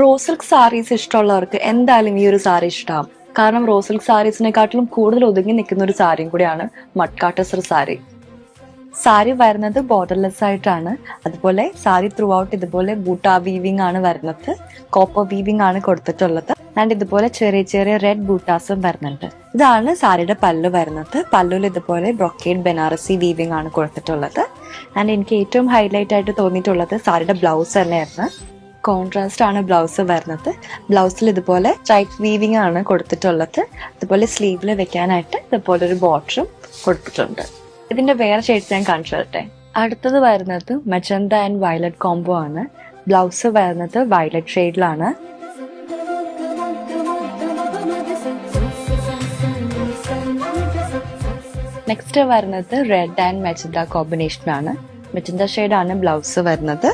Raw silk saris ഇഷ്ടമുള്ളവർക്ക് എന്തായാലും ഈ ഒരു സാരി ഇഷ്ടമാവും. കാരണം റോ സിൽക്ക് സാരീസിനെക്കാട്ടിലും കൂടുതൽ ഒതുങ്ങി നിൽക്കുന്ന ഒരു സാരിയും കൂടിയാണ് മഡ്കാട്ടസർ സാരി. സാരി വരുന്നത് ബോർഡർലെസ് ആയിട്ടാണ്. അതുപോലെ സാരി ത്രൂ ഔട്ട് ഇതുപോലെ ബൂട്ട വീവിംഗ് ആണ് വരുന്നത്. കോപ്പർ വീവിംഗ് ആണ് കൊടുത്തിട്ടുള്ളത്. ആൻഡ് ഇതുപോലെ ചെറിയ ചെറിയ റെഡ് ബൂട്ടാസും വരുന്നുണ്ട്. ഇതാണ് സാരിയുടെ പല്ലു വരുന്നത്. പല്ലുവിൽ ഇതുപോലെ ബ്രൊക്കേഡ് ബനാറസി വീവിംഗ് ആണ് കൊടുത്തിട്ടുള്ളത്. ആൻഡ് എനിക്ക് ഏറ്റവും ഹൈലൈറ്റ് ആയിട്ട് തോന്നിയിട്ടുള്ളത് സാരിയുടെ ബ്ലൗസ് തന്നെയായിരുന്നു. കോൺട്രാസ്റ്റ് ആണ് ബ്ലൗസ് വരുന്നത്. ബ്ലൗസിൽ ഇതുപോലെ സ്ട്രൈപ്പ് വീവിംഗ് ആണ് കൊടുത്തിട്ടുള്ളത്. അതുപോലെ സ്ലീവിൽ വെക്കാനായിട്ട് ഇതുപോലെ ഒരു ബോർഡറും കൊടുത്തിട്ടുണ്ട്. ഇതിന്റെ വേറെ ഷെയ്ഡ്സ് ഞാൻ കാണിച്ചു തരട്ടെ. അടുത്തത് വരുന്നത് മജന്ത ആൻഡ് വയലറ്റ് കോംബോ ആണ്. ബ്ലൗസ് വരുന്നത് വയലറ്റ് ഷെയ്ഡിലാണ്. നെക്സ്റ്റ് വരുന്നത് റെഡ് ആൻഡ് മജന്ത കോമ്പിനേഷൻ ആണ്. മജന്ത ഷെയ്ഡാണ് ബ്ലൗസ് വരുന്നത്.